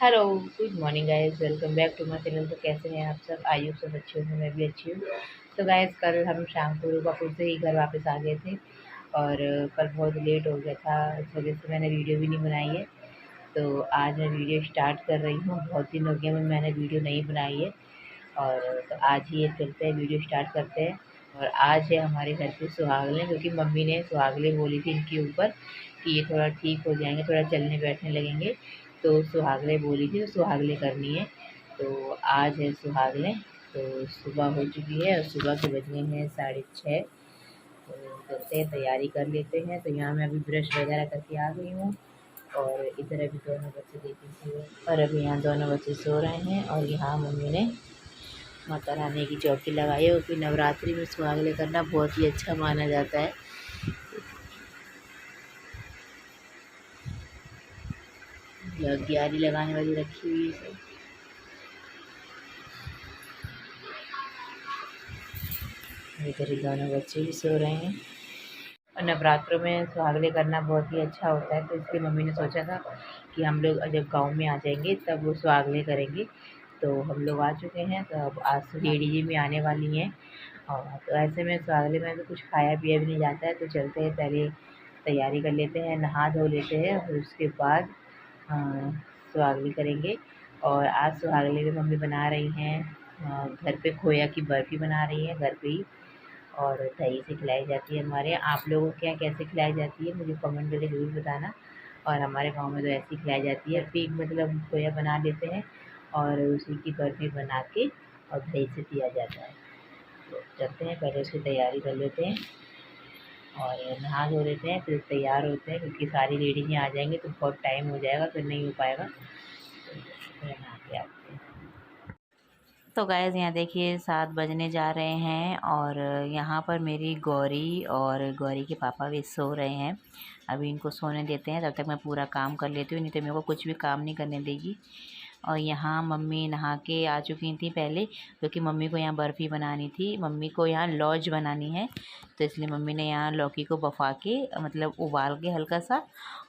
Hello, good morning guys, welcome back to my channel. तो कैसे हैं आप सब? आई होप सब अच्छे होंगे, मैं भी अच्छी हूँ। तो गाइस कल हम शाम को रूपापुर से ही घर वापस आ गए थे और कल बहुत लेट हो गया था, इस वजह से मैंने वीडियो भी नहीं बनाई है। तो आज मैं वीडियो स्टार्ट कर रही हूँ, बहुत दिन हो गया मैंने वीडियो नहीं बनाई है। और तो आज ही ये चलते हैं, वीडियो स्टार्ट करते हैं। और आज है हमारे घर पे सुहागले, क्योंकि मम्मी ने सुहागले बोली थी इनके ऊपर कि ये थोड़ा ठीक हो जाएंगे, थोड़ा चलने बैठने लगेंगे। तो सुहागले बोली थी, तो सुहागले करनी है। तो आज है सुहागले। तो सुबह हो चुकी है और सुबह के बजने हैं 6:30। तो चलते हैं, तैयारी कर लेते हैं। तो यहाँ मैं अभी ब्रश वगैरह करके आ गई हूँ। और इधर अभी दोनों बच्चे देखे थे, और अभी यहाँ दोनों बच्चे सो रहे हैं। और यहाँ मम्मी ने माता रानी की चौकी लगाई है, क्योंकि नवरात्रि में सुहागले करना बहुत ही अच्छा माना जाता है। ग्यारी लगाने वाली रखी हुई है सब। इधर ही दोनों बच्चे भी सो रहे हैं। और नवरात्रों में सुहागले करना बहुत ही अच्छा होता है, तो इसलिए मम्मी ने सोचा था कि हम लोग जब गांव में आ जाएंगे तब वो सुहागले करेंगे। तो हम लोग आ चुके हैं, तो अब आज तो लेडी जी भी आने वाली हैं। और तो ऐसे में सुहागले में तो कुछ खाया पिया भी नहीं जाता है, तो चलते हैं, पहले तैयारी कर लेते हैं, नहा धो लेते हैं, और उसके बाद सुहागली करेंगे। और आज सुहागले में मम्मी बना रही हैं घर पे खोया की बर्फ़ी बना रही हैं घर पे ही। और दही से खिलाई जाती है हमारे यहाँ। आप लोगों के यहाँ कैसे खिलाई जाती है मुझे कमेंट करके ज़रूर बताना। और हमारे गांव में तो ऐसी खिलाई जाती है, पीक मतलब खोया बना लेते हैं और उसी की बर्फ़ी बना के और दही से पिया जाता है। तो चलते हैं, पहले उसकी तैयारी कर लेते हैं और नहा धो लेते हैं, फिर तैयार होते हैं, क्योंकि सारी लेडीज़ें आ जाएंगी तो बहुत टाइम हो जाएगा, फिर नहीं हो पाएगा। तो फिर नहा के आते हैं। तो गाइज़ यहाँ देखिए 7 बजने जा रहे हैं, और यहाँ पर मेरी गौरी और गौरी के पापा भी सो रहे हैं। अभी इनको सोने देते हैं, तब तक मैं पूरा काम कर लेती हूँ, नहीं तो मेरे को कुछ भी काम नहीं करने देगी। और यहाँ मम्मी नहा के आ चुकी थी पहले, क्योंकि मम्मी को यहाँ बर्फ़ी बनानी थी, मम्मी को यहाँ लॉज बनानी है। तो इसलिए मम्मी ने यहाँ लौकी को बफा के मतलब उबाल के हल्का सा,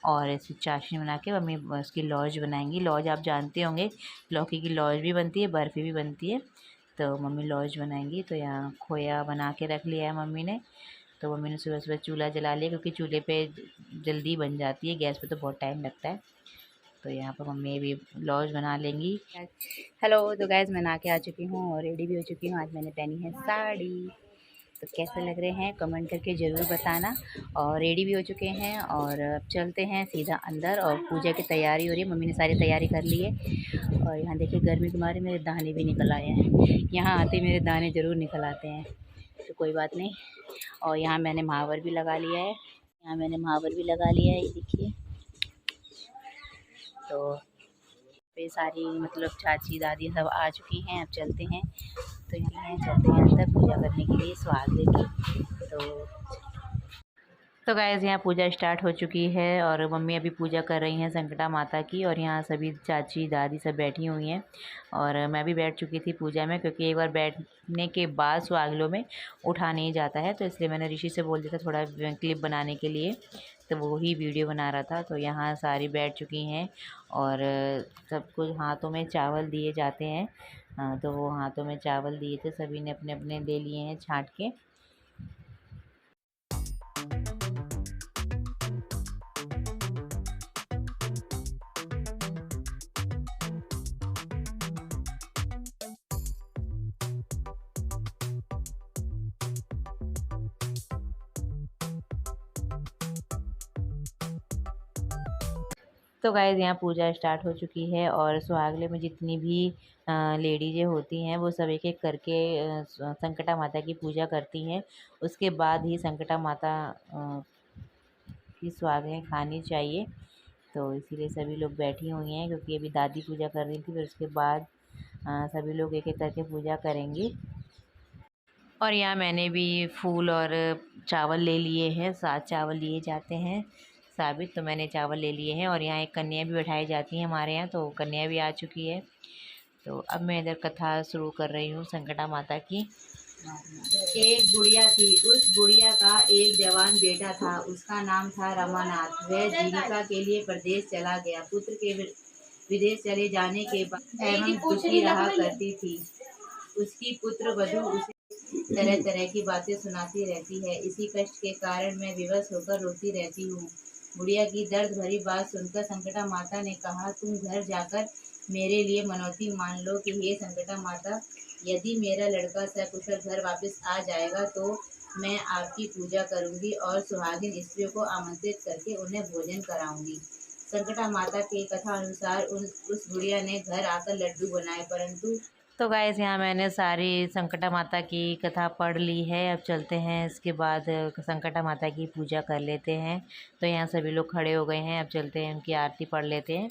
और ऐसी चाशनी बना के मम्मी उसकी लॉज बनाएंगी। लॉज आप जानते होंगे, लौकी की लॉज भी बनती है, बर्फ़ी भी बनती है। तो मम्मी लॉज बनाएंगी। तो यहाँ खोया बना के रख लिया है मम्मी ने। तो मम्मी ने सुबह सुबह चूल्हा जला लिया, क्योंकि चूल्हे पे जल्दी बन जाती है, गैस पे तो बहुत टाइम लगता है। तो यहाँ पर मम्मी भी लॉज बना लेंगी। हेलो, तो गैस मैं नहा के आ चुकी हूँ और रेडी भी हो चुकी हूँ। आज मैंने पहनी है साड़ी। तो कैसे लग रहे हैं कमेंट करके ज़रूर बताना। और रेडी भी हो चुके हैं, और अब चलते हैं सीधा अंदर, और पूजा की तैयारी हो रही है, मम्मी ने सारी तैयारी कर ली है। और यहाँ देखिए गर्मी के मारे मेरे दाने भी निकल आए हैं, यहाँ आते मेरे दाने ज़रूर निकल आते हैं, तो कोई बात नहीं। और यहाँ मैंने महावर भी लगा लिया है, यहाँ मैंने महावर भी लगा लिया है, ये देखिए। तो पे सारी मतलब चाची दादी सब आ चुकी हैं, अब चलते हैं। तो यहाँ चलते हैं अंदर पूजा करने के लिए सुहागले की। तो गाइस यहाँ पूजा स्टार्ट हो चुकी है, और मम्मी अभी पूजा कर रही हैं संकटा माता की, और यहाँ सभी चाची दादी सब बैठी हुई हैं। और मैं भी बैठ चुकी थी पूजा में, क्योंकि एक बार बैठने के बाद सुहागलों में उठा नहीं जाता है, तो इसलिए मैंने ऋषि से बोल दिया था थोड़ा क्लिप बनाने के लिए, तो वो ही वीडियो बना रहा था। तो यहाँ सारी बैठ चुकी हैं, और सबको हाथों में चावल दिए जाते हैं। तो वो हाथों में चावल दिए थे, सभी ने अपने अपने ले लिए हैं छाँट के। तो गाइज़ यहाँ पूजा स्टार्ट हो चुकी है, और सुहागले में जितनी भी लेडीज़ें होती हैं वो सब एक एक करके संकटा माता की पूजा करती हैं। उसके बाद ही संकटा माता की सुहागलें खानी चाहिए। तो इसीलिए सभी लोग बैठी हुई हैं, क्योंकि अभी दादी पूजा कर रही थी, फिर उसके बाद सभी लोग एक एक करके पूजा करेंगे। और यहाँ मैंने भी फूल और चावल ले लिए हैं, 7 चावल लिए जाते हैं साबित, तो मैंने चावल ले लिए हैं। और यहाँ एक कन्या भी बैठाई जाती है हमारे यहाँ, तो कन्या भी आ चुकी है। तो अब मैं इधर कथा शुरू कर रही हूँ संकटा माता की। एक गुड़िया थी, उस गुड़िया का एक जवान बेटा था, उसका नाम था रमानाथ। वह जीविका के लिए प्रदेश चला गया। पुत्र के विदेश चले जाने के बाद एवं दुखी रहा करती थी। उसकी पुत्र वधू उसे तरह तरह की बातें सुनाती रहती है। इसी कष्ट के कारण मैं विवश होकर रोती रहती हूँ। बुढ़िया की दर्द भरी बात सुनकर संकटा माता ने कहा, तुम घर जाकर मेरे लिए मनौती मान लो कि हे संकटा माता, यदि मेरा लड़का सकुशल घर वापस आ जाएगा तो मैं आपकी पूजा करूंगी और सुहागिन स्त्रियों को आमंत्रित करके उन्हें भोजन कराऊंगी। संकटा माता के कथा अनुसार उस बुढ़िया ने घर आकर लड्डू बनाए, परंतु तो गाइस यहाँ मैंने सारी संकटा माता की कथा पढ़ ली है। अब चलते हैं, इसके बाद संकटा माता की पूजा कर लेते हैं। तो यहाँ सभी लोग खड़े हो गए हैं, अब चलते हैं उनकी आरती पढ़ लेते हैं।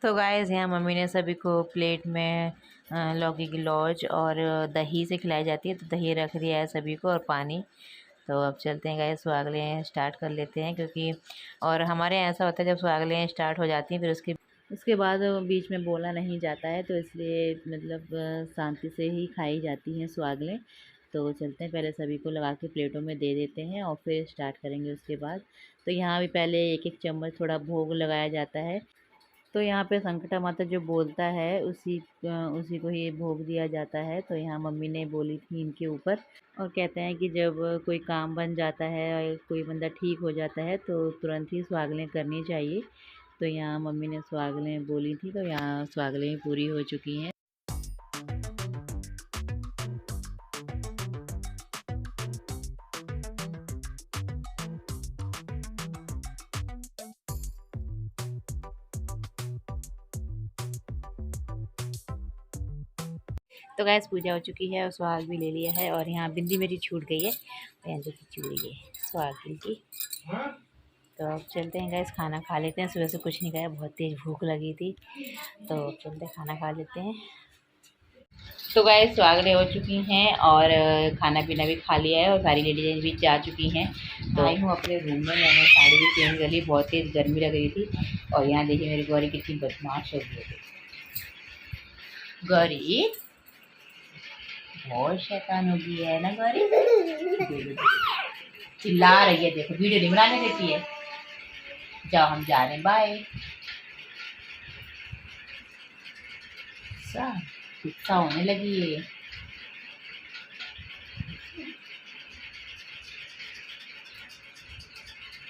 तो गाइस यहाँ मम्मी ने सभी को प्लेट में लौकी की लौज और दही से खिलाई जाती है, तो दही रख दिया है सभी को और पानी। तो अब चलते हैं गाइस, सुहागलें स्टार्ट कर लेते हैं, क्योंकि और हमारे यहाँ ऐसा होता है जब सुहागलें स्टार्ट हो जाती हैं फिर उसके बाद बीच में बोला नहीं जाता है, तो इसलिए मतलब शांति से ही खाई जाती हैं सुहागलें। तो चलते हैं, पहले सभी को लगा के प्लेटों में दे देते हैं और फिर स्टार्ट करेंगे उसके बाद। तो यहाँ भी पहले एक एक चम्मच थोड़ा भोग लगाया जाता है। तो यहाँ पे संकटा माता जो बोलता है उसी को ही भोग दिया जाता है। तो यहाँ मम्मी ने बोली थी इनके ऊपर, और कहते हैं कि जब कोई काम बन जाता है और कोई बंदा ठीक हो जाता है तो तुरंत ही सुहागलें करनी चाहिए। तो यहाँ मम्मी ने सुहागलें बोली थी, तो यहाँ सुहागलें पूरी हो चुकी हैं। तो गैस पूजा हो चुकी है और सुहाग भी ले लिया है, और यहाँ बिंदी मेरी छूट गई है, तो यहाँ देखिए चूड़ी है सुहाग की। तो अब चलते हैं गैस, खाना खा लेते हैं। सुबह से कुछ नहीं खाया, बहुत तेज़ भूख लगी थी, तो अब चलते हैं खाना खा लेते हैं। तो गैस सुहागलें हो चुकी हैं और खाना पीना भी खा लिया है और सारी लेडीज़ भी जा चुकी हैं। तो आई हूँ अपने रूम में, मैंने साड़ी भी चेंज कर ली, बहुत तेज़ गर्मी लग रही थी। और यहाँ देखिए मेरी गौरी कितनी बदमाश हो गई है। गौरी बहुत शैतान हो गई है ना गौरी, चिल्ला रही है, देखो वीडियो नहीं बनाने देती है। जाओ हम जा रहे हैं, बाय। गुस्सा होने लगी है।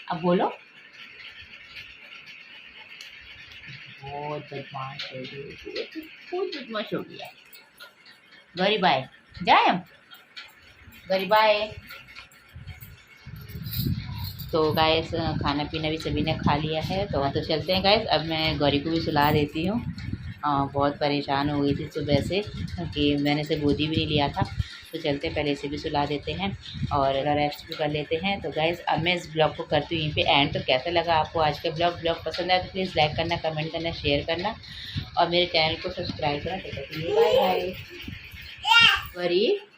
अब बोलो, बहुत बदमाश हो गई, बहुत बदमाश हो गया। गौरी बाय, जाए हम, गौरी बाय। तो गाइस खाना पीना भी सभी ने खा लिया है, तो चलते हैं गाइस। अब मैं गौरी को भी सुला देती हूँ। बहुत परेशान हो गई थी सुबह से, क्योंकि मैंने इसे गोदी भी नहीं लिया था। तो चलते हैं, पहले इसे भी सुला देते हैं और रेस्ट भी कर लेते हैं। तो गाइस अब मैं इस ब्लॉग को करती हूँ यहीं पे एंड। तो कैसा लगा आपको आज का ब्लॉग पसंद आया तो प्लीज़ लाइक करना, कमेंट करना, शेयर करना और मेरे चैनल को सब्सक्राइब करना। Bye bye.